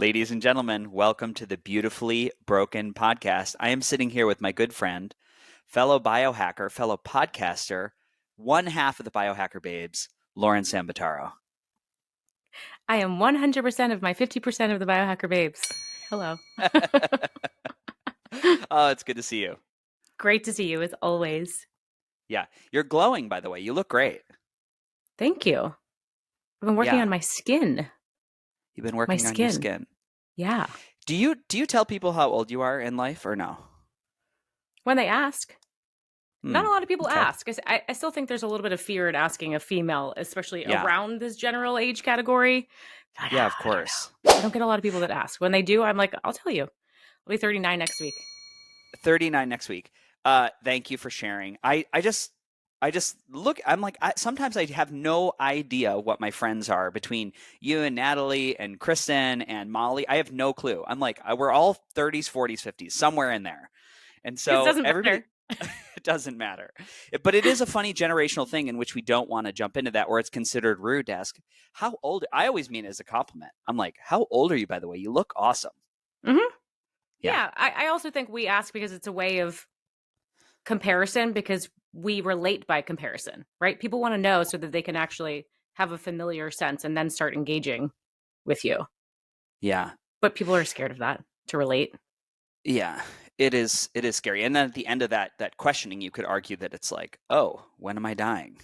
Ladies and gentlemen, welcome to the Beautifully Broken podcast. I am sitting here with my good friend, fellow biohacker, fellow podcaster, one half of the Biohacker Babes, Lauren Sambataro. I am 100% of my 50% of the Biohacker Babes. Hello. Oh, it's good to see you. Great to see you as always. Yeah, you're glowing, by the way. You look great. Thank you. I've been working Yeah, on my skin. you've been My working on your skin. skin. Yeah. Do you tell people how old you are in life or no? When they ask. Not Hmm. a lot of people Okay. ask. I still think there's a little bit of fear in asking a female, especially Yeah. around this general age category. Like, Yeah, of I don't course. know. I don't get a lot of people that ask. When they do, I'm like, I'll tell you. I'll be 39 next week. 39 next week. Thank you for sharing. I just look, I'm like, sometimes I have no idea what my friends are between you and Natalie and Kristen and Molly. I have no clue. I'm like, we're all 30s, 40s, 50s, somewhere in there. And It so doesn't everybody, matter. it doesn't matter. But it is a funny generational thing in which we don't want to jump into that, or it's considered rude to ask, how old? I always mean it as a compliment. I'm like, how old are you, by the way? You look awesome. Mm-hmm. Yeah. Yeah. I also think we ask because it's a way of comparison, because we relate by comparison, right? People want to know so that they can actually have a familiar sense and then start engaging with you. Yeah. But people are scared of that, to relate. Yeah, it is scary. And then at the end of that questioning, you could argue that it's like, oh, when am I dying?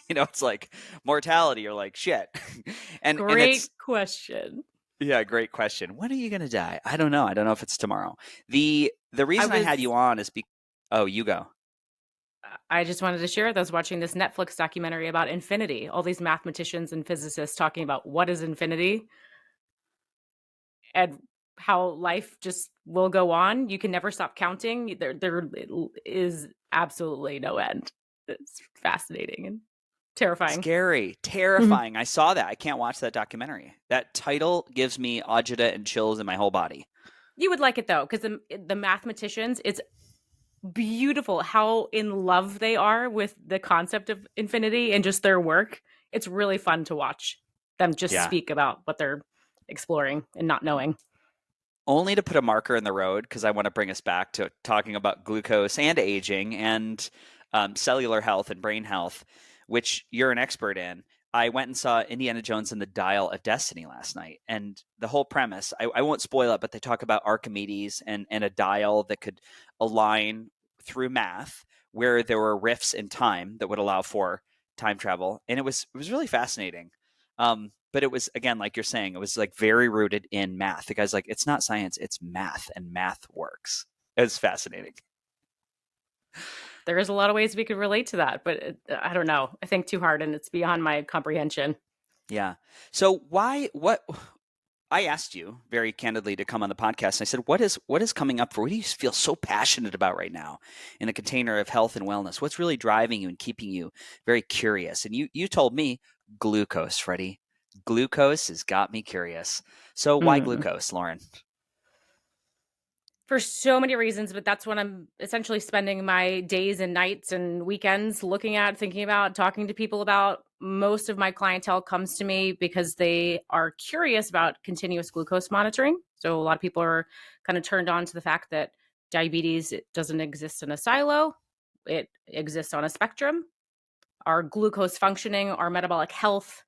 It's like mortality or like shit. And Great it's question. yeah, great question. When are you gonna die? I don't know. I don't know if it's tomorrow. The reason I had you on is oh, you go. I just wanted to share that I was watching this Netflix documentary about infinity, all these mathematicians and physicists talking about what is infinity and how life just will go on. You can never stop counting. There is absolutely no end. It's fascinating and terrifying. Scary, Mhm. terrifying. I saw that. I can't watch that documentary. That title gives me agita and chills in my whole body. You would like it though, because the mathematicians, it's beautiful how in love they are with the concept of infinity and just their work. It's really fun to watch them just Yeah. speak about what they're exploring and not knowing. Only to put a marker in the road because I want to bring us back to talking about glucose and aging and cellular health and brain health, which you're an expert in. I went and saw Indiana Jones and the Dial of Destiny last night. And the whole premise, I won't spoil it, but they talk about Archimedes and a dial that could align through math where there were rifts in time that would allow for time travel. And it was really fascinating. But it was, again, like you're saying, it was like very rooted in math. The guy's like, it's not science, it's math, and math works. It's fascinating. There is a lot of ways we could relate to that, but I don't know. I think too hard and it's beyond my comprehension. Yeah. So what I asked you very candidly to come on the podcast. And I said, what is coming up for? What do you feel so passionate about right now in a container of health and wellness? What's really driving you and keeping you very curious? And you told me glucose, Freddie. Glucose has got me curious. So why Mm. glucose, Lauren? For so many reasons, but that's what I'm essentially spending my days and nights and weekends looking at, thinking about, talking to people about. Most of my clientele comes to me because they are curious about continuous glucose monitoring. So a lot of people are kind of turned on to the fact that diabetes, it doesn't exist in a silo. It exists on a spectrum. Our glucose functioning, our metabolic health,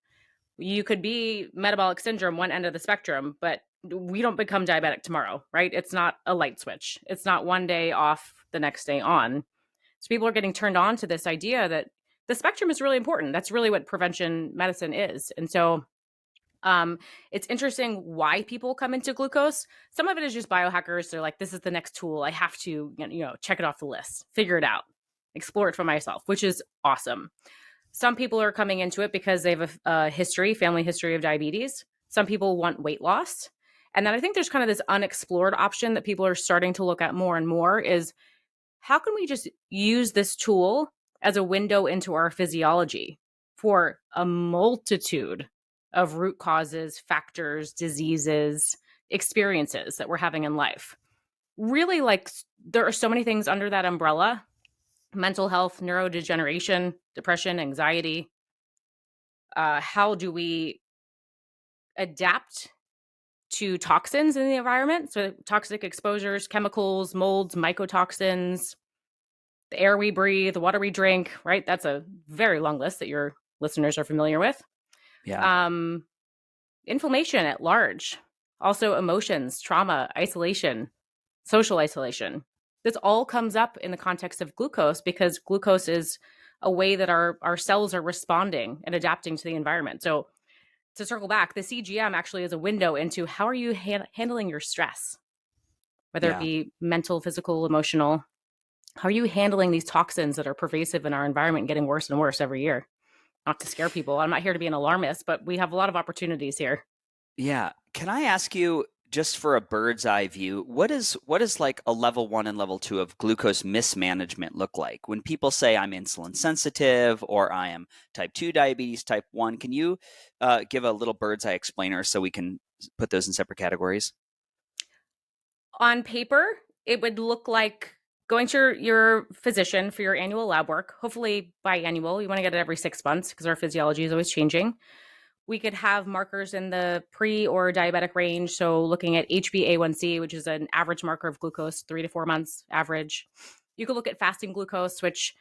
you could be metabolic syndrome one end of the spectrum, but we don't become diabetic tomorrow, right? It's not a light switch. It's not one day off, the next day on. So people are getting turned on to this idea that the spectrum is really important. That's really what prevention medicine is. And so it's interesting why people come into glucose. Some of it is just biohackers. They're like, this is the next tool. I have to, check it off the list, figure it out, explore it for myself, which is awesome. Some people are coming into it because they have a family history of diabetes. Some people want weight loss. And then I think there's kind of this unexplored option that people are starting to look at more and more is how can we just use this tool as a window into our physiology for a multitude of root causes, factors, diseases, experiences that we're having in life. Really, like, there are so many things under that umbrella: mental health, neurodegeneration, depression, anxiety. How do we adapt to toxins in the environment. So toxic exposures, chemicals, molds, mycotoxins, the air we breathe, the water we drink, right? That's a very long list that your listeners are familiar with. Yeah. Inflammation at large, also emotions, trauma, isolation, social isolation. This all comes up in the context of glucose because glucose is a way that our cells are responding and adapting to the environment. So to circle back, the CGM actually is a window into how are you handling your stress, whether it Yeah. be mental, physical, emotional. How are you handling these toxins that are pervasive in our environment and getting worse and worse every year? Not to scare people. I'm not here to be an alarmist, but we have a lot of opportunities here. Yeah. Can I ask you, just for a bird's eye view, what is like a level 1 and level 2 of glucose mismanagement look like? When people say I'm insulin sensitive or I am type 2 diabetes, type 1, can you give a little bird's eye explainer so we can put those in separate categories? On paper, it would look like going to your physician for your annual lab work, hopefully biannual. You want to get it every 6 months because our physiology is always changing. We could have markers in the pre or diabetic range. So looking at HbA1c, which is an average marker of glucose, 3 to 4 months average. You could look at fasting glucose, which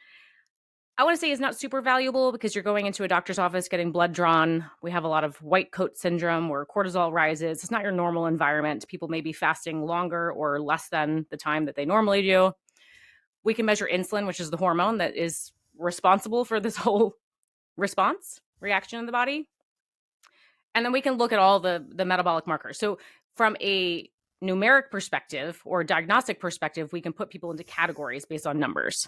I want to say is not super valuable because you're going into a doctor's office getting blood drawn. We have a lot of white coat syndrome where cortisol rises. It's not your normal environment. People may be fasting longer or less than the time that they normally do. We can measure insulin, which is the hormone that is responsible for this whole reaction in the body. And then we can look at all the metabolic markers. So from a numeric perspective or diagnostic perspective, we can put people into categories based on numbers.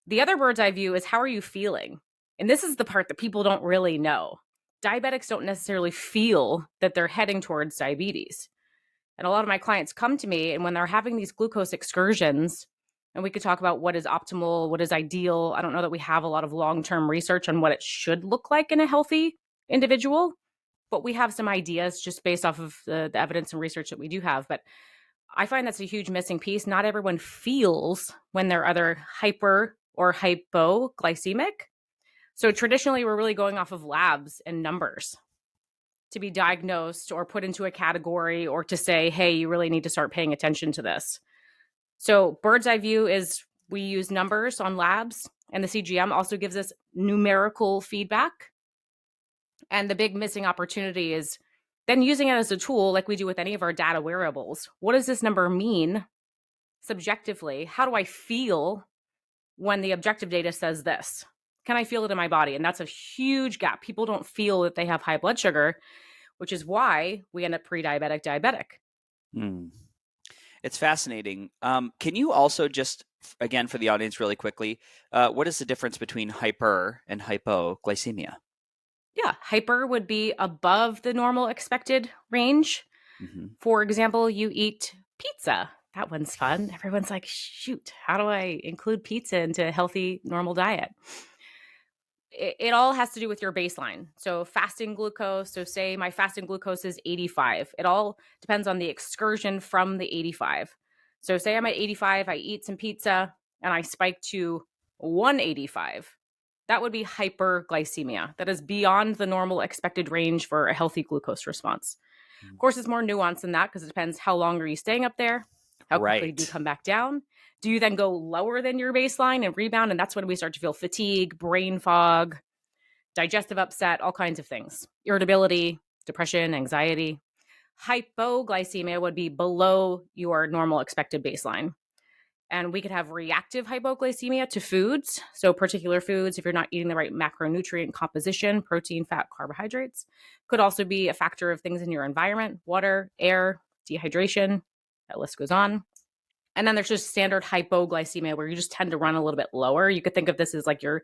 The other bird's eye view is how are you feeling? And this is the part that people don't really know. Diabetics don't necessarily feel that they're heading towards diabetes. And a lot of my clients come to me, and when they're having these glucose excursions, and we could talk about what is optimal, what is ideal. I don't know that we have a lot of long-term research on what it should look like in a healthy individual, but we have some ideas just based off of the evidence and research that we do have. But I find that's a huge missing piece. Not everyone feels when they're either hyper or hypoglycemic. So traditionally, we're really going off of labs and numbers to be diagnosed or put into a category or to say, hey, you really need to start paying attention to this. So bird's eye view is we use numbers on labs, and the CGM also gives us numerical feedback. And the big missing opportunity is then using it as a tool like we do with any of our data wearables. What does this number mean subjectively? How do I feel when the objective data says this? Can I feel it in my body? And that's a huge gap. People don't feel that they have high blood sugar, which is why we end up pre-diabetic, diabetic. Hmm. It's fascinating. Can you also just, again, for the audience really quickly, what is the difference between hyper and hypoglycemia? Yeah, hyper would be above the normal expected range. Mm-hmm. For example, you eat pizza. That one's fun. Everyone's like, shoot, how do I include pizza into a healthy, normal diet? It all has to do with your baseline. So fasting glucose, so say my fasting glucose is 85. It all depends on the excursion from the 85. So say I'm at 85, I eat some pizza and I spike to 185. That would be hyperglycemia. That is beyond the normal expected range for a healthy glucose response. Of course, it's more nuanced than that because it depends how long are you staying up there, how quickly do you Right. come back down. Do you then go lower than your baseline and rebound? And that's when we start to feel fatigue, brain fog, digestive upset, all kinds of things, irritability, depression, anxiety. Hypoglycemia would be below your normal expected baseline. And we could have reactive hypoglycemia to foods. So, particular foods, if you're not eating the right macronutrient composition, protein, fat, carbohydrates, could also be a factor of things in your environment, water, air, dehydration. That list goes on. And then there's just standard hypoglycemia where you just tend to run a little bit lower. You could think of this as like your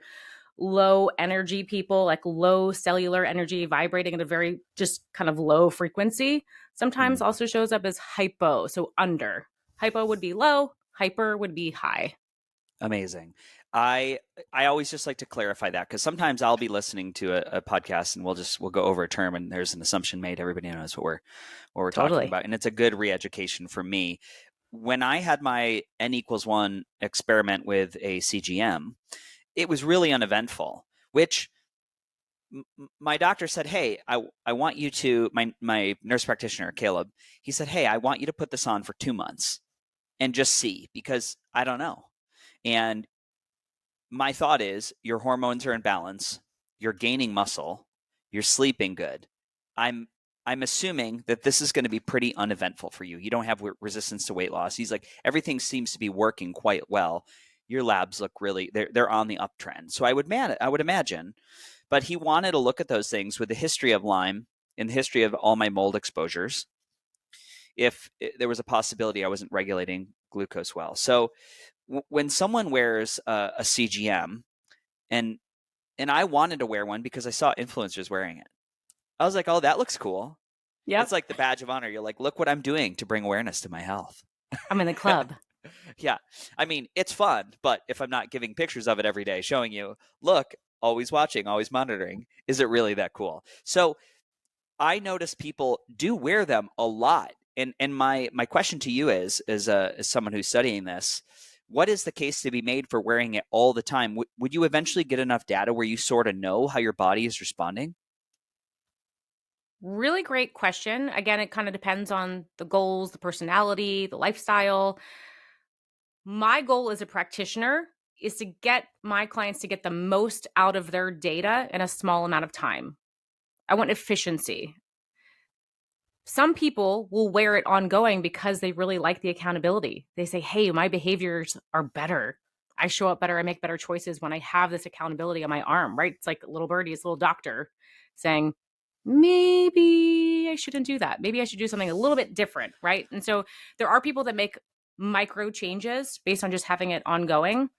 low energy people, like low cellular energy, vibrating at a very just kind of low frequency. Sometimes Mm. also shows up as hypo, so under. Hypo would be low, hyper would be high. Amazing. I I always just like to clarify that because sometimes I'll be listening to a podcast and we'll go over a term and there's an assumption made. Everybody knows what we're talking Totally. about, and it's a good re-education for me. When I had my N=1 experiment with a CGM, it was really uneventful, which my doctor said, "Hey, I want you to my nurse practitioner, Caleb. He said, "Hey, I want you to put this on for 2 months and just see because I don't know." And my thought is your hormones are in balance, you're gaining muscle, you're sleeping good. I'm I'm assuming that this is going to be pretty uneventful for you. You don't have resistance to weight loss. He's like, everything seems to be working quite well. Your labs look really they're on the uptrend. So I would imagine, but he wanted to look at those things with the history of Lyme and the history of all my mold exposures. If there was a possibility I wasn't regulating glucose well. So when someone wears a CGM, and I wanted to wear one because I saw influencers wearing it. I was like, "Oh, that looks cool." It's Yep. like the badge of honor. You're like, "Look what I'm doing to bring awareness to my health." I'm in the club. Yeah. I mean, it's fun, but if I'm not giving pictures of it every day showing you, "Look, always watching, always monitoring," is it really that cool? So, I notice people do wear them a lot. And my question to you is as someone who's studying this, what is the case to be made for wearing it all the time? Would you eventually get enough data where you sort of know how your body is responding? Really great question. Again, it kind of depends on the goals, the personality, the lifestyle. My goal as a practitioner is to get my clients to get the most out of their data in a small amount of time. I want efficiency. Some people will wear it ongoing because they really like the accountability. They say, hey, my behaviors are better. I show up better. I make better choices when I have this accountability on my arm, right? It's like a little birdie, it's a little doctor saying, maybe I shouldn't do that. Maybe I should do something a little bit different, right? And so there are people that make micro changes based on just having it ongoing.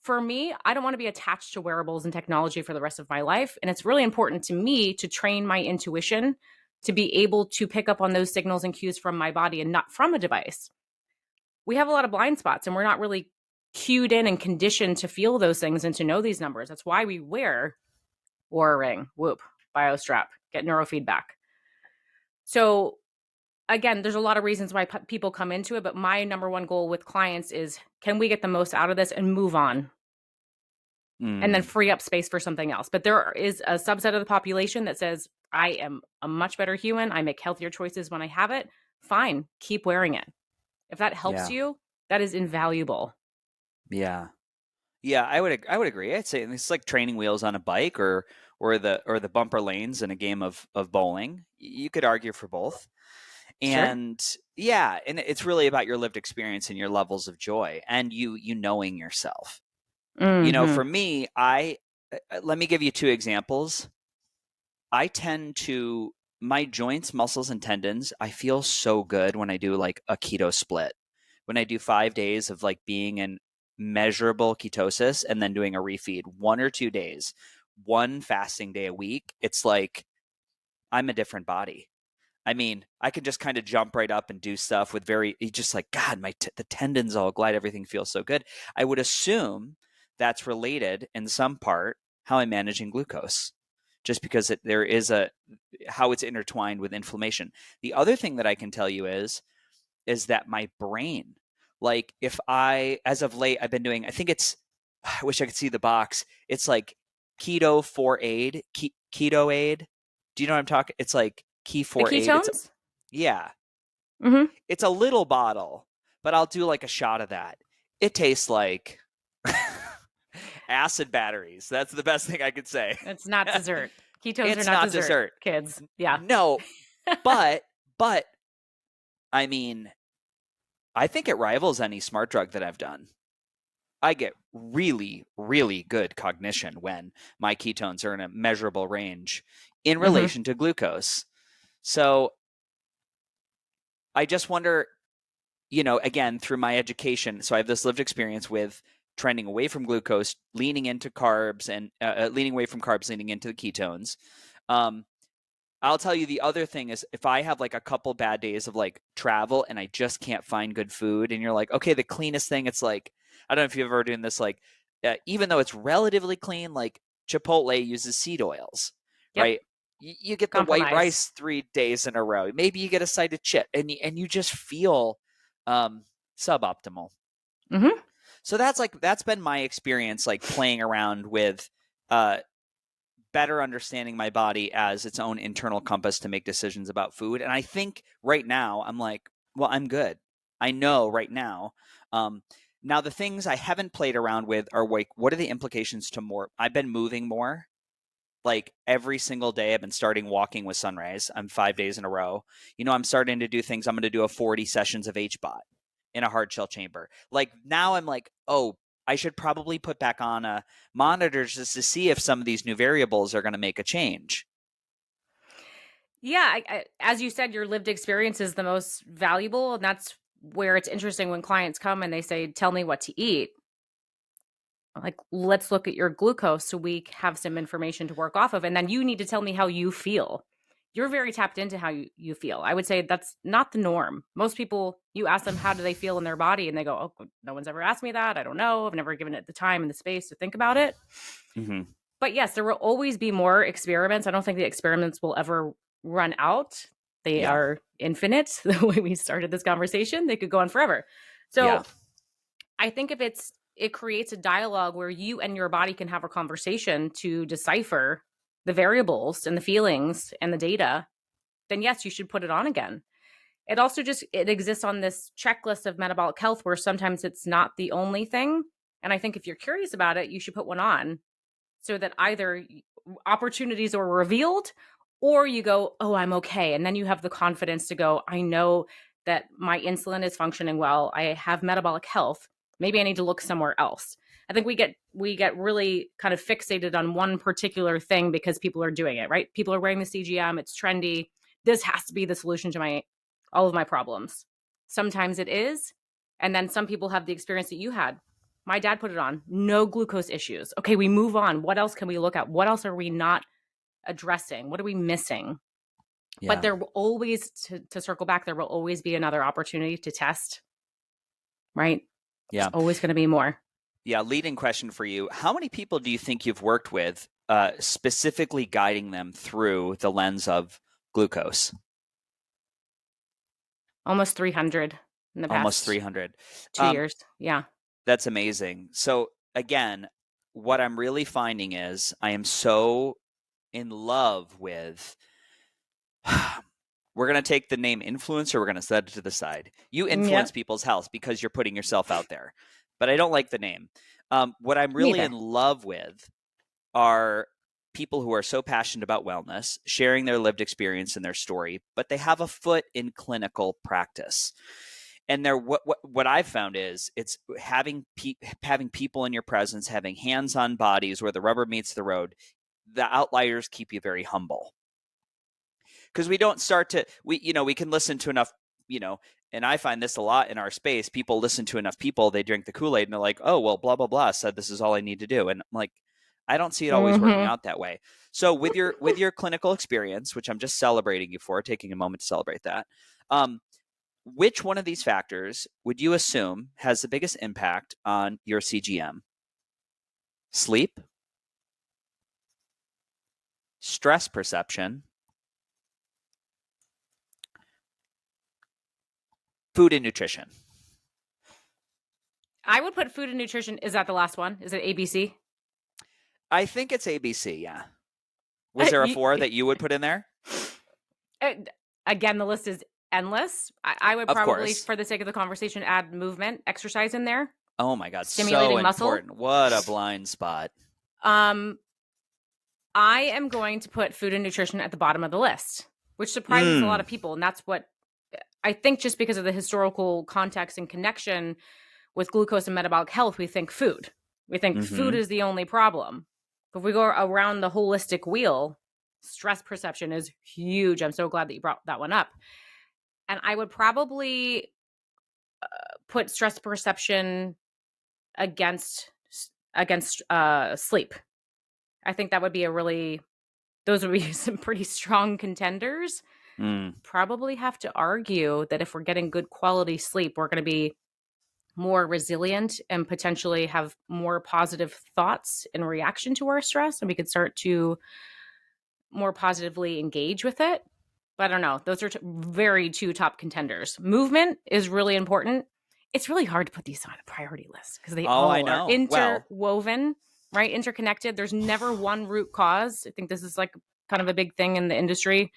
For me, I don't want to be attached to wearables and technology for the rest of my life. And it's really important to me to train my intuition to be able to pick up on those signals and cues from my body and not from a device. We have a lot of blind spots and we're not really cued in and conditioned to feel those things and to know these numbers. That's why we wear Oura Ring, Whoop, BioStrap, get neurofeedback. So again, there's a lot of reasons why people come into it, but my number one goal with clients is, can we get the most out of this and move on? And then Mm, free up space for something else. But there is a subset of the population that says, I am a much better human. I make healthier choices when I have it. Fine, keep wearing it. If that helps yeah, you, that is invaluable. yeah, yeah. I would agree. I'd say it's like training wheels on a bike, or the bumper lanes in a game of bowling. You could argue for both. Sure. And yeah, and it's really about your lived experience and your levels of joy and you knowing yourself. For Hmm. me, let me give you two examples. I tend to my joints, muscles, and tendons, I feel so good when I do like a keto split. When I do 5 days of like being in measurable ketosis and then doing a refeed 1 or 2 days, one fasting day a week, it's like I'm a different body. I mean, I can just kind of jump right up and do stuff with just like, God, the tendons all glide. Everything feels so good. I would assume that's related in some part how I'm managing glucose, just because there is how it's intertwined with inflammation. The other thing that I can tell you is that my brain, like if as of late, I've been doing, I think it's, I wish I could see the box. It's like keto for aid, keto aid. Do you know what I'm talking? It's like key The for aid. ketones? Yeah, Hmm. it's a little bottle, but I'll do like a shot of that. It tastes like acid batteries. That's the best thing I could say. It's not dessert. Ketones are It's not not dessert, dessert. kids. Yeah. No, but I mean, I think it rivals any smart drug that I've done. I get really, really good cognition when my ketones are in a measurable range in Hmm. relation to glucose. So I just wonder, again, through my education, so I have this lived experience with trending away from glucose, leaning into carbs, and leaning away from carbs, leaning into the ketones. Um, I'll tell you the other thing is if I have like a couple bad days of like travel and I just can't find good food, and you're like, okay, the cleanest thing, it's like, I don't know if you've ever done this, like, even though it's relatively clean, like Chipotle uses seed oils, Yep. right? You get the white Compromise. rice 3 days in a row. Maybe you get a side of chip, and you just feel um, suboptimal. Hmm. So that's been my experience, like playing around with uh, better understanding my body as its own internal compass to make decisions about food. And I think right now I'm like, well, I'm good. I know right now. Now the things I haven't played around with are like, what are the implications to more? I've been moving more. Like every single day I've been starting walking with sunrise. I'm 5 days in a row. I'm starting to do things. I'm going to do a 40 sessions of HBOT in a hard shell chamber. Like now I'm like, oh, I should probably put back on a monitor just to see if some of these new variables are going to make a change. Yeah, as you said, your lived experience is the most valuable, and that's where it's interesting when clients come and they say, "Tell me what to eat." I'm like, let's look at your glucose so we have some information to work off of, and then you need to tell me how you feel. You're very tapped into how you feel. I would say that's not the norm. Most people, you ask them how do they feel in their body, and they go, "Oh, no one's ever asked me that. I don't know. I've never given it the time and the space to think about it." Mm-hmm. But yes, there will always be more experiments. I don't think the experiments will ever run out. They are infinite. The way we started this conversation, they could go on forever. So I think if it creates a dialogue where you and your body can have a conversation to decipher the variables and the feelings and the data, then yes, you should put it on again. It also it exists on this checklist of metabolic health where sometimes it's not the only thing. And I think if you're curious about it, you should put one on so that either opportunities are revealed or you go, oh, I'm okay. And then you have the confidence to go, I know that my insulin is functioning well. I have metabolic health. Maybe I need to look somewhere else. I think we get really kind of fixated on one particular thing because people are doing it, right? People are wearing the CGM. It's trendy. This has to be the solution to all of my problems. Sometimes it is. And then some people have the experience that you had. My dad put it on. No glucose issues. Okay, we move on. What else can we look at? What else are we not addressing? What are we missing? Yeah. But there will always, to circle back, there will always be another opportunity to test, right? Yeah. There's always going to be more. Yeah, leading question for you. How many people do you think you've worked with specifically guiding them through the lens of glucose? Almost 300 in the past. Almost 300. 2 years. Yeah. That's amazing. So again, what I'm really finding is I am so in love with, we're going to take the name influencer, we're going to set it to the side. You influence people's health because you're putting yourself out there, but I don't like the name. What I'm really in love with are people who are so passionate about wellness, sharing their lived experience and their story, but they have a foot in clinical practice. And what I've found is it's having people in your presence, having hands-on bodies where the rubber meets the road. The outliers keep you very humble because we don't start to we can listen to enough, and I find this a lot in our space. People listen to enough people, they drink the Kool-Aid and they're like, oh, well, blah, blah, blah said this is all I need to do. And I'm like, I don't see it always working out that way. So with your clinical experience, which I'm just celebrating you for, taking a moment to celebrate that, which one of these factors would you assume has the biggest impact on your CGM? Sleep, stress perception, food and nutrition? I would put food and nutrition. Is that the last one? Is it ABC? I think it's ABC, yeah. Was there a 4 that you would put in there? Again, the list is endless. I would probably, for the sake of the conversation, add movement, exercise in there. Oh my God, stimulating so muscle. Important. What a blind spot. I am going to put food and nutrition at the bottom of the list, which surprises a lot of people. And that's what I think, just because of the historical context and connection with glucose and metabolic health, we think food. We think food is the only problem. But if we go around the holistic wheel, stress perception is huge. I'm so glad that you brought that one up. And I would probably put stress perception against sleep. I think that would be those would be some pretty strong contenders. Probably have to argue that if we're getting good quality sleep, we're going to be more resilient and potentially have more positive thoughts in reaction to our stress, and we could start to more positively engage with it. But I don't know. Those are two top contenders. Movement is really important. It's really hard to put these on a priority list because they all are interwoven. right? Interconnected. There's never one root cause. I think this is like kind of a big thing in the industry.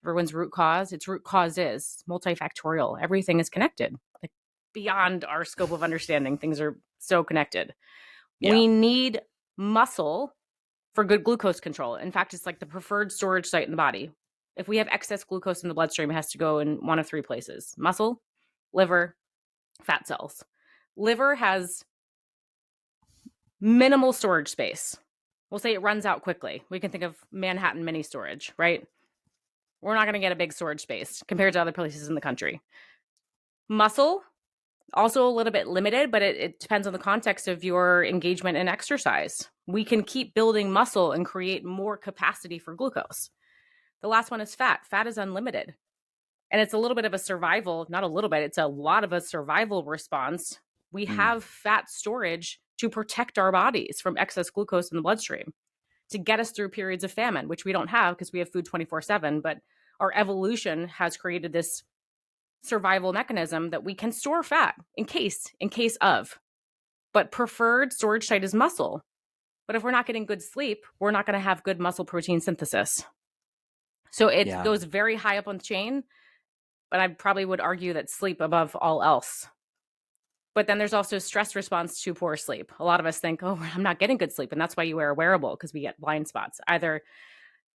Everyone's root cause. Its root cause is multifactorial. Everything is connected, like beyond our scope of understanding. Things are so connected. Yeah. We need muscle for good glucose control. In fact, it's like the preferred storage site in the body. If we have excess glucose in the bloodstream, it has to go in one of three places: muscle, liver, fat cells. Liver has minimal storage space. We'll say it runs out quickly. We can think of Manhattan mini storage, right? We're not going to get a big storage space compared to other places in the country. Muscle, also a little bit limited, but it depends on the context of your engagement in exercise. We can keep building muscle and create more capacity for glucose. The last one is fat. Fat is unlimited. And it's a little bit of a survival, not a little bit, it's a lot of a survival response. We have fat storage to protect our bodies from excess glucose in the bloodstream, to get us through periods of famine, which we don't have because we have food 24/7, but our evolution has created this survival mechanism that we can store fat in case of. But preferred storage site is muscle. But if we're not getting good sleep, we're not going to have good muscle protein synthesis. So it goes very high up on the chain, but I probably would argue that sleep above all else. But then there's also stress response to poor sleep. A lot of us think, oh, I'm not getting good sleep. And that's why you wear a wearable, because we get blind spots. Either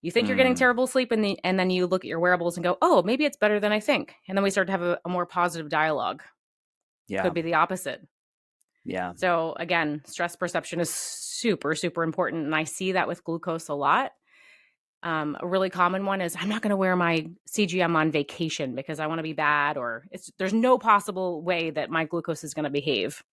you think you're getting terrible sleep and then you look at your wearables and go, oh, maybe it's better than I think. And then we start to have a more positive dialogue. Yeah. Could be the opposite. Yeah. So again, stress perception is super, super important. And I see that with glucose a lot. A really common one is, I'm not going to wear my CGM on vacation because I want to be bad, or there's no possible way that my glucose is going to behave.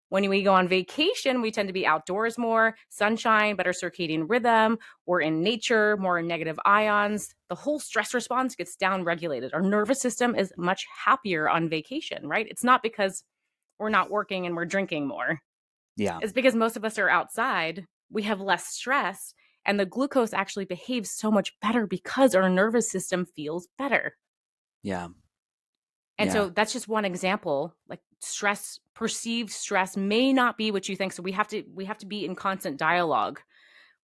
When we go on vacation, we tend to be outdoors more, sunshine, better circadian rhythm, or in nature, more negative ions. The whole stress response gets down-regulated. Our nervous system is much happier on vacation, right? It's not because we're not working and we're drinking more. Yeah. It's because most of us are outside. We have less stress. And the glucose actually behaves so much better because our nervous system feels better. Yeah. And so that's just one example. Like stress, perceived stress may not be what you think. So we have to be in constant dialogue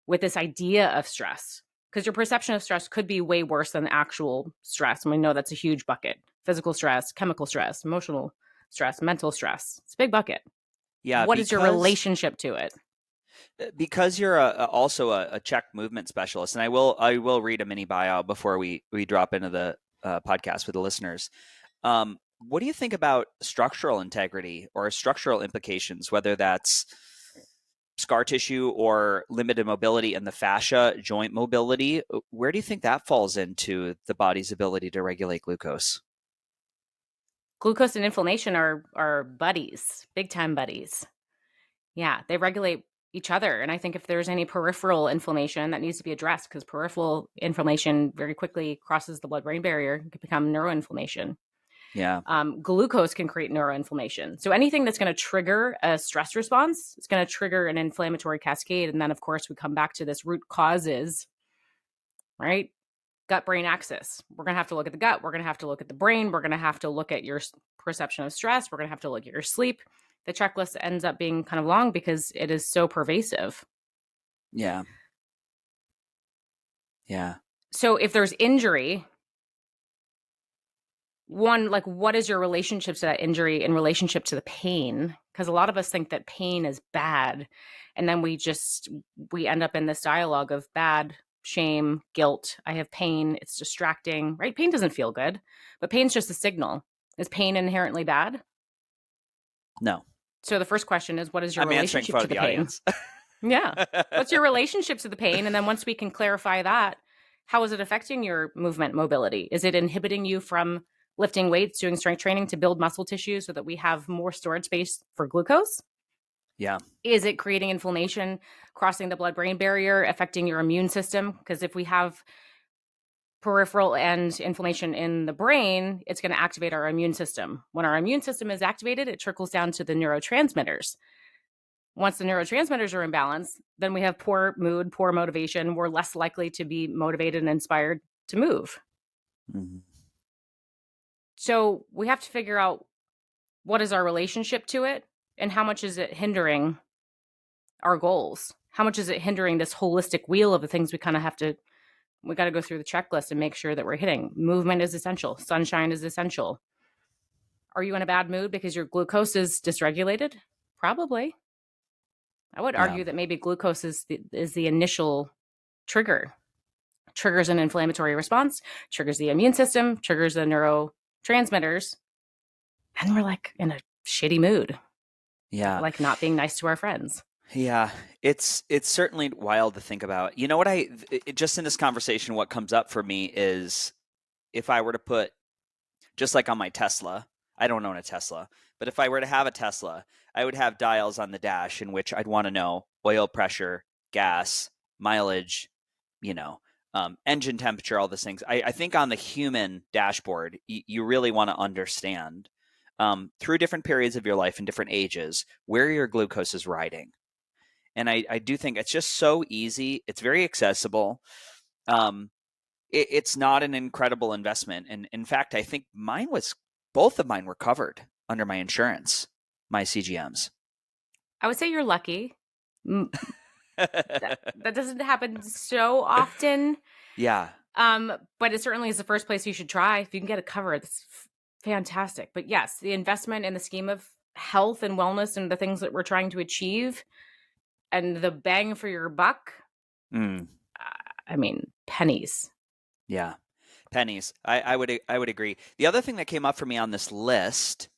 with this idea of stress, because your perception of stress could be way worse than actual stress. And we know that's a huge bucket: physical stress, chemical stress, emotional stress, mental stress. It's a big bucket. Yeah. What is your relationship to it? Because you're also a check movement specialist, and I will read a mini bio before we drop into the podcast with the listeners. What do you think about structural integrity or structural implications, whether that's scar tissue or limited mobility in the fascia, joint mobility? Where do you think that falls into the body's ability to regulate glucose? Glucose and inflammation are buddies, big time buddies. Yeah, they regulate each other. And I think if there's any peripheral inflammation, that needs to be addressed, because peripheral inflammation very quickly crosses the blood-brain barrier. It can become neuroinflammation. Yeah. Glucose can create neuroinflammation. So anything that's going to trigger a stress response, it's going to trigger an inflammatory cascade. And then, of course, we come back to this root causes, right? Gut-brain axis. We're going to have to look at the gut. We're going to have to look at the brain. We're going to have to look at your perception of stress. We're going to have to look at your sleep. The checklist ends up being kind of long because it is so pervasive. Yeah. Yeah. So if there's injury, one, like, what is your relationship to that injury in relationship to the pain? Because a lot of us think that pain is bad. And then we end up in this dialogue of bad, shame, guilt. I have pain. It's distracting, right? Pain doesn't feel good, but pain's just a signal. Is pain inherently bad? No. So the first question is, what is your I'm answering relationship for to the the pain? audience. Yeah. What's your relationship to the pain? And then once we can clarify that, how is it affecting your movement mobility? Is it inhibiting you from lifting weights, doing strength training to build muscle tissue so that we have more storage space for glucose? Yeah. Is it creating inflammation, crossing the blood-brain barrier, affecting your immune system? Because if we have peripheral and inflammation in the brain, it's going to activate our immune system. When our immune system is activated, it trickles down to the neurotransmitters. Once the neurotransmitters are in balance, then we have poor mood, poor motivation. We're less likely to be motivated and inspired to move. Mm-hmm. So we have to figure out what is our relationship to it and how much is it hindering our goals? How much is it hindering this holistic wheel of the things we kind of have to, we got to go through the checklist and make sure that we're hitting? Movement is essential. Sunshine is essential. Are you in a bad mood because your glucose is dysregulated? Probably. I would Yeah. argue that maybe glucose is the initial trigger. Triggers an inflammatory response, triggers the immune system, triggers the neurotransmitters, and we're like in a shitty mood, Yeah. like not being nice to our friends. Yeah, it's certainly wild to think about. You know what just in this conversation, what comes up for me is if I were to put, just like on my Tesla, I don't own a Tesla, but if I were to have a Tesla, I would have dials on the dash in which I'd want to know oil pressure, gas, mileage, you know, engine temperature, all those things. I think on the human dashboard, you really want to understand through different periods of your life and different ages where your glucose is riding. And I do think it's just so easy. It's very accessible. It's not an incredible investment. And in fact, I think both of mine were covered under my insurance, my CGMs. I would say you're lucky. That doesn't happen so often. Yeah. But it certainly is the first place you should try. If you can get it covered, it's fantastic. But yes, the investment in the scheme of health and wellness and the things that we're trying to achieve and the bang for your buck, I mean, pennies. Yeah. Pennies. I would agree. The other thing that came up for me on this list,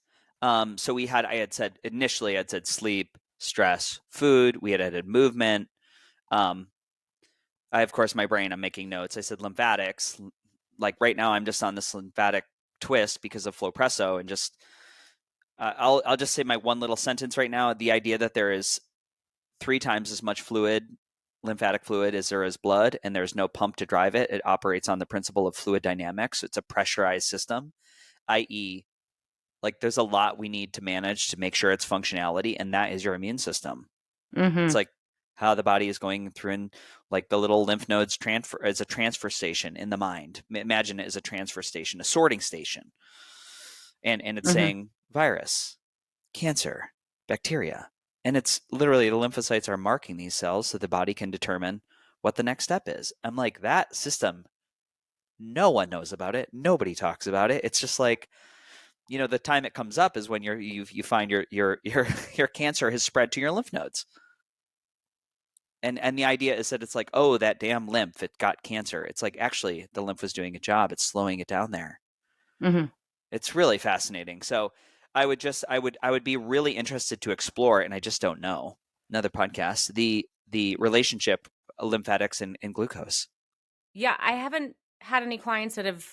so I had said initially, I'd said sleep, stress, food. We had added movement. Of course, my brain, I'm making notes. I said lymphatics. Like right now, I'm just on this lymphatic twist because of Flowpresso, and just I'll just say my one little sentence right now. The idea that there is 3 times as much lymphatic fluid, as there is blood, and there's no pump to drive it. It operates on the principle of fluid dynamics. It's a pressurized system, i.e., like there's a lot we need to manage to make sure its functionality, and that is your immune system. Mm-hmm. It's like how the body is going through, and like the little lymph nodes transfer as a transfer station in the mind. Imagine it as a transfer station, a sorting station, and it's saying virus, cancer, bacteria. And it's literally the lymphocytes are marking these cells so the body can determine what the next step is. I'm like, that system, no one knows about it. Nobody talks about it. It's just like, the time it comes up is when you find your cancer has spread to your lymph nodes. And the idea is that it's like, oh, that damn lymph, it got cancer. It's like, actually, the lymph was doing a job. It's slowing it down there. It's really fascinating. So I would be really interested to explore, and I just don't know. Another podcast, the relationship of lymphatics and glucose. Yeah, I haven't had any clients that have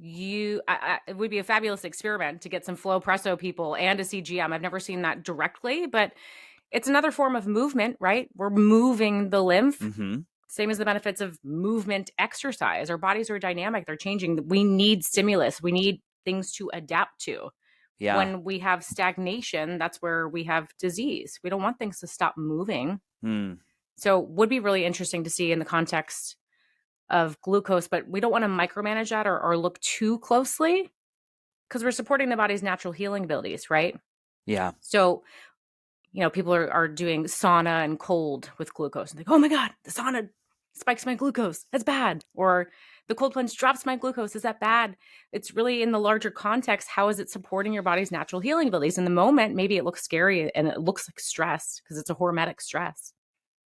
it would be a fabulous experiment to get some Flowpresso people and a CGM. I've never seen that directly, but it's another form of movement, right? We're moving the lymph. Same as the benefits of movement exercise. Our bodies are dynamic. They're changing. We need stimulus. We need things to adapt to. Yeah. When we have stagnation, that's where we have disease. We don't want things to stop moving. So would be really interesting to see in the context of glucose, but we don't want to micromanage that or look too closely because we're supporting the body's natural healing abilities, right? Yeah. So, people are doing sauna and cold with glucose and think, oh my God, the sauna spikes my glucose. That's bad. Or the cold plunge drops my glucose. Is that bad? It's really in the larger context. How is it supporting your body's natural healing abilities? In the moment, maybe it looks scary and it looks like stress because it's a hormetic stress.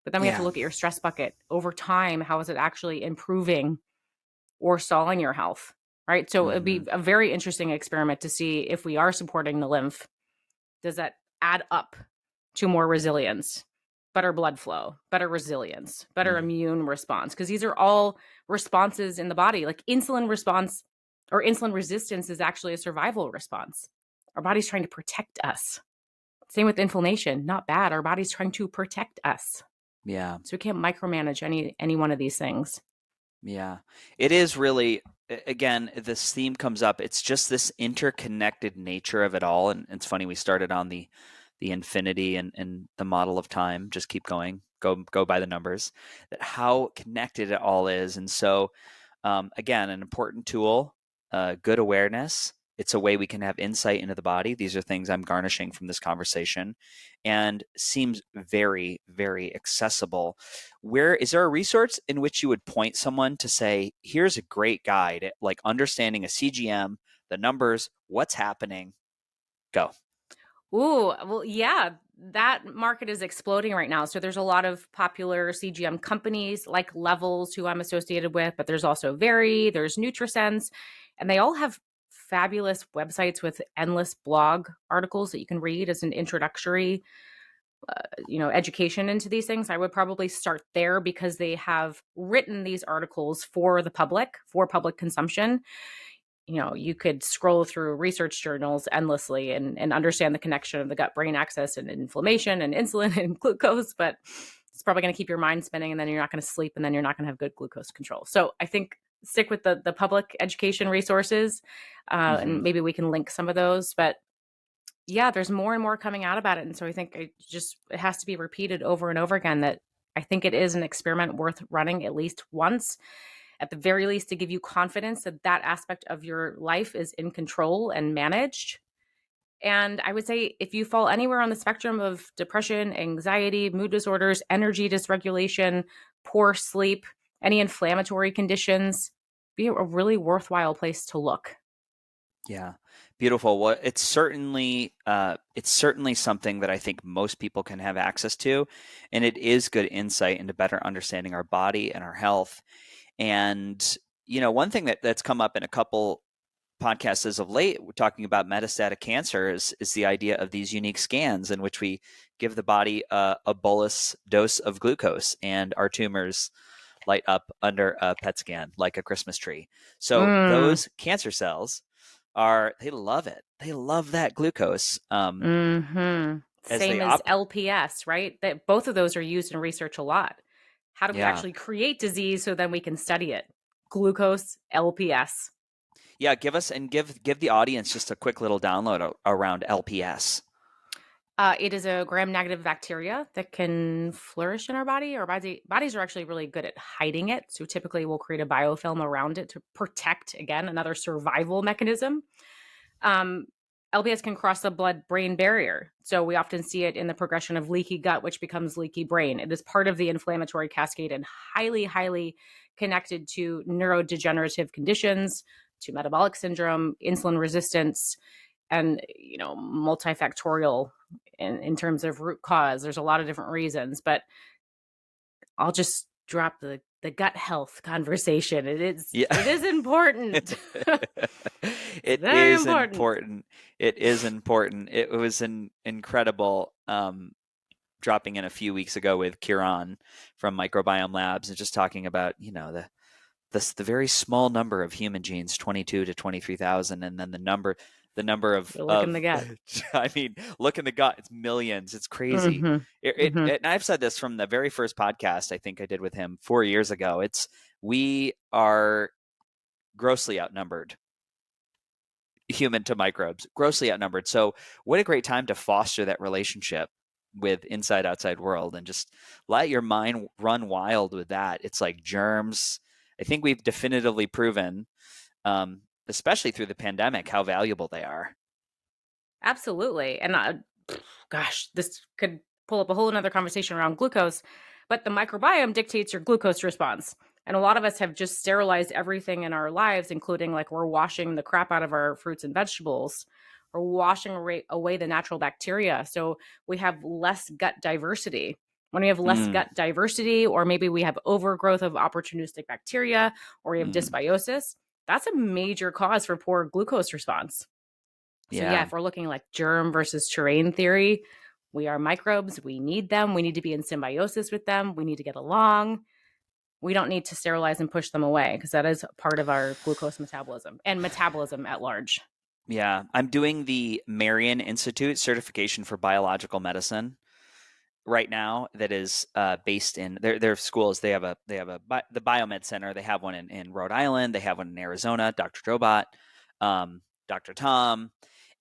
But then we have to look at your stress bucket over time. How is it actually improving or stalling your health? Right. So it'd be a very interesting experiment to see if we are supporting the lymph. Does that add up to more resilience, better blood flow, better resilience, better immune response? Because these are all responses in the body. Like insulin response or insulin resistance is actually a survival response. Our body's trying to protect us. Same with inflammation. Not bad. Our body's trying to protect us. Yeah. So we can't micromanage any one of these things. Yeah. It is really, again, this theme comes up. It's just this interconnected nature of it all. And it's funny, we started on the infinity and the model of time. Just keep going, go by the numbers, that how connected it all is. And so, again, an important tool, good awareness, It's a way we can have insight into the body. These are things I'm garnishing from this conversation, and seems very, very accessible. Where is there a resource in which you would point someone to say, here's a great guide at like understanding a CGM, the numbers, what's happening? Go. Ooh, well, yeah, that market is exploding right now. So there's a lot of popular CGM companies like Levels, who I'm associated with, but there's also Very, there's NutriSense, and they all have fabulous websites with endless blog articles that you can read as an introductory, education into these things. I would probably start there because they have written these articles for the public, for public consumption. You could scroll through research journals endlessly and understand the connection of the gut brain axis and inflammation and insulin and glucose, but it's probably going to keep your mind spinning, and then you're not going to sleep, and then you're not going to have good glucose control. So I think stick with the public education resources, Mm-hmm. and maybe we can link some of those. But yeah, there's more and more coming out about it. And so I think it has to be repeated over and over again that I think it is an experiment worth running at least once, at the very least, to give you confidence that that aspect of your life is in control and managed. And I would say if you fall anywhere on the spectrum of depression, anxiety, mood disorders, energy dysregulation, poor sleep, any inflammatory conditions, be a really worthwhile place to look. Yeah, beautiful. Well, it's certainly something that I think most people can have access to, and it is good insight into better understanding our body and our health. And one thing that's come up in a couple podcasts as of late, we're talking about metastatic cancer, is the idea of these unique scans in which we give the body a bolus dose of glucose, and our tumors light up under a PET scan like a Christmas tree. So Mm. those cancer cells they love it. They love that glucose. Hmm. As they Same as LPS, right? That both of those are used in research a lot. How do we Yeah, actually create disease so then we can study it? Glucose, LPS. yeah. Give the audience just a quick little download around LPS. It is a gram-negative bacteria that can flourish in our body. Our bodies are actually really good at hiding it. So typically we'll create a biofilm around it to protect, again, another survival mechanism. Um, LPS can cross the blood-brain barrier. So we often see it in the progression of leaky gut, which becomes leaky brain. It is part of the inflammatory cascade and highly, highly connected to neurodegenerative conditions, to metabolic syndrome, insulin resistance, and multifactorial in terms of root cause. There's a lot of different reasons, but I'll just drop the gut health conversation. Yeah. It is important. It's It very is important. important. It is important. It was an incredible dropping in a few weeks ago with Kieran from Microbiome Labs, and just talking about the very small number of human genes, 22 to 23,000, and then the number of You're looking the gut. I mean, look in the gut, it's millions. It's crazy. Mm-hmm. Mm-hmm. And I've said this from the very first podcast I think I did with him 4 years ago. We are grossly outnumbered, human to microbes, grossly outnumbered. So what a great time to foster that relationship with inside outside world, and just let your mind run wild with that. It's like germs. I think we've definitively proven, especially through the pandemic, how valuable they are. Absolutely. And gosh, this could pull up a whole another conversation around glucose, but the microbiome dictates your glucose response. And a lot of us have just sterilized everything in our lives, including like we're washing the crap out of our fruits and vegetables. We're washing away the natural bacteria. So we have less gut diversity. When we have less Mm, gut diversity, or maybe we have overgrowth of opportunistic bacteria, or we have mm, dysbiosis, that's a major cause for poor glucose response. So yeah, yeah. if we're looking like germ versus terrain theory, we are microbes. We need them. We need to be in symbiosis with them. We need to get along. We don't need to sterilize and push them away, because that is part of our glucose metabolism and metabolism at large. Yeah. I'm doing the Marion Institute certification for biological medicine right now, that is based in their schools. The Biomed Center. They have one in Rhode Island. They have one in Arizona. Dr. Drobot, Dr. Tom,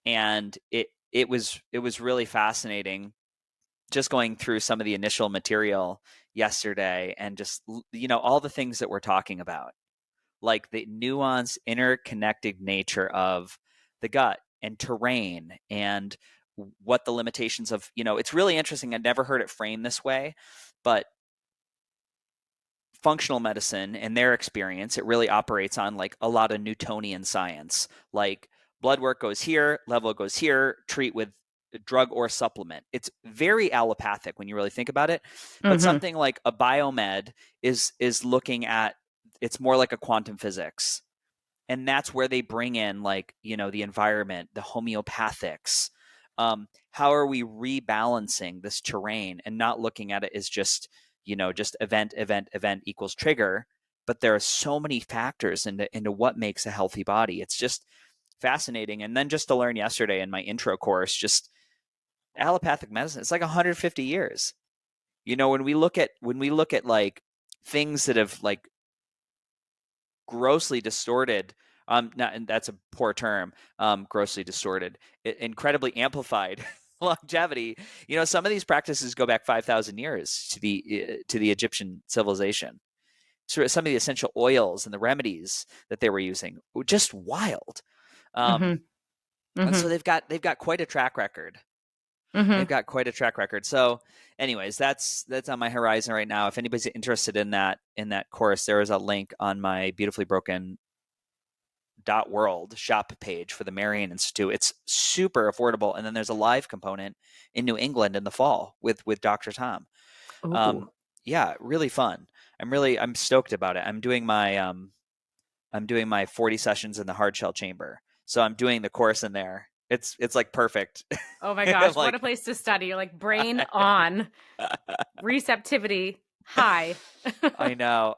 and it was really fascinating just going through some of the initial material yesterday, and just all the things that we're talking about, like the nuanced interconnected nature of the gut and terrain and what the limitations of, it's really interesting. I'd never heard it framed this way, but functional medicine and their experience, it really operates on like a lot of Newtonian science. Like blood work goes here, level goes here, treat with drug or supplement. It's very allopathic when you really think about it. But something like a biomed is looking at, it's more like a quantum physics. And that's where they bring in like, the environment, the homeopathics. How are we rebalancing this terrain and not looking at it as just event equals trigger, but there are so many factors into what makes a healthy body. It's just fascinating. And then just to learn yesterday in my intro course, just allopathic medicine, it's like 150 years. When we look at like things that have like grossly distorted, not, and that's a poor term, grossly distorted, incredibly amplified longevity. Some of these practices go back 5,000 years to the Egyptian civilization. So some of the essential oils and the remedies that they were using were just wild. And so they've got quite a track record. They've got quite a track record. So anyways, that's on my horizon right now. If anybody's interested in that course, there is a link on my Beautifully Broken .world shop page for the Marion Institute. It's super affordable. And then there's a live component in New England in the fall with Dr. Tom. Yeah, really fun. I'm stoked about it. I'm doing my 40 sessions in the hard shell chamber. So I'm doing the course in there. It's like perfect. Oh my gosh, like, what a place to study. You're like brain on, receptivity high. I know.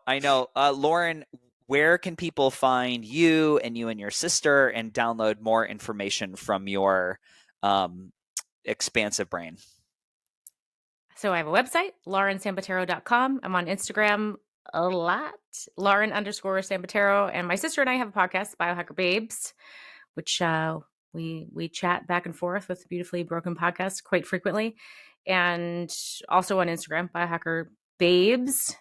Lauren, where can people find you and your sister and download more information from your expansive brain? So I have a website, laurensambataro.com. I'm on Instagram a lot, Lauren_Sambataro. And my sister and I have a podcast, Biohacker Babes, which we chat back and forth with Beautifully Broken Podcast quite frequently. And also on Instagram, Biohacker Babes.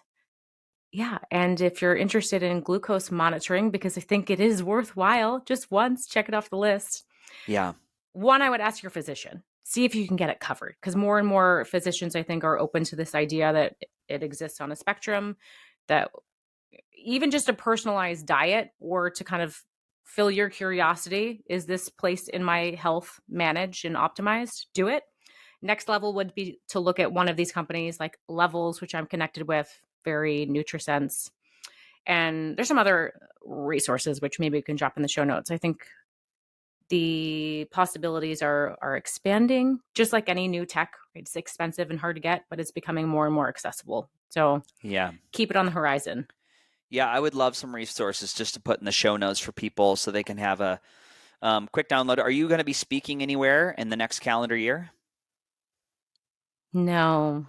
Yeah. And if you're interested in glucose monitoring, because I think it is worthwhile, just once, check it off the list. Yeah. One, I would ask your physician, see if you can get it covered, because more and more physicians, I think, are open to this idea that it exists on a spectrum, that even just a personalized diet or to kind of fill your curiosity, is this place in my health managed and optimized? Do it. Next level would be to look at one of these companies like Levels, which I'm connected with, very NutriSense. And there's some other resources, which maybe we can drop in the show notes. I think the possibilities are expanding, just like any new tech. It's expensive and hard to get, but it's becoming more and more accessible. So yeah, keep it on the horizon. Yeah, I would love some resources just to put in the show notes for people so they can have a quick download. Are you going to be speaking anywhere in the next calendar year? No,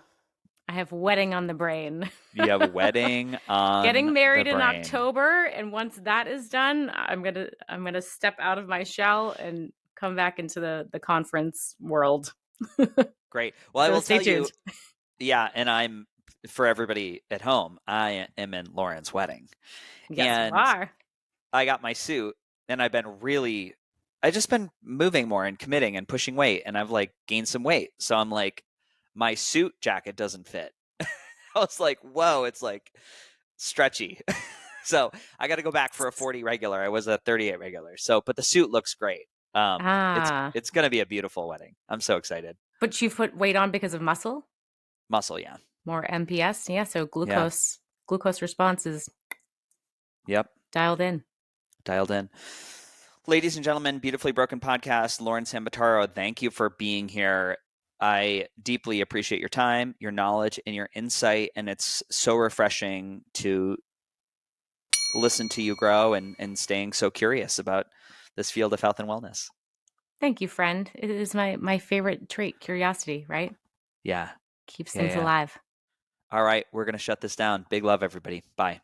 I have wedding on the brain. You have a wedding on getting married the in brain. October, and once that is done, I'm gonna step out of my shell and come back into the conference world. Great. Well, So I will stay tell tuned. you. Yeah, and for everybody at home, I am in Lauren's wedding. Yes, and you are. I got my suit, and I just been moving more and committing and pushing weight, and I've like gained some weight. So I'm like, my suit jacket doesn't fit. I was like, whoa, it's like stretchy. So I got to go back for a 40 regular. I was a 38 regular. So, but the suit looks great. It's going to be a beautiful wedding. I'm so excited. But you put weight on because of muscle? Muscle, yeah. More MPS, yeah. So glucose response is dialed in. Ladies and gentlemen, Beautifully Broken Podcast, Lauren Sambataro, thank you for being here. I deeply appreciate your time, your knowledge, and your insight, and it's so refreshing to listen to you grow and staying so curious about this field of health and wellness. Thank you, friend. It is my favorite trait, curiosity, right? Yeah. Keeps things alive. All right, we're going to shut this down. Big love, everybody. Bye.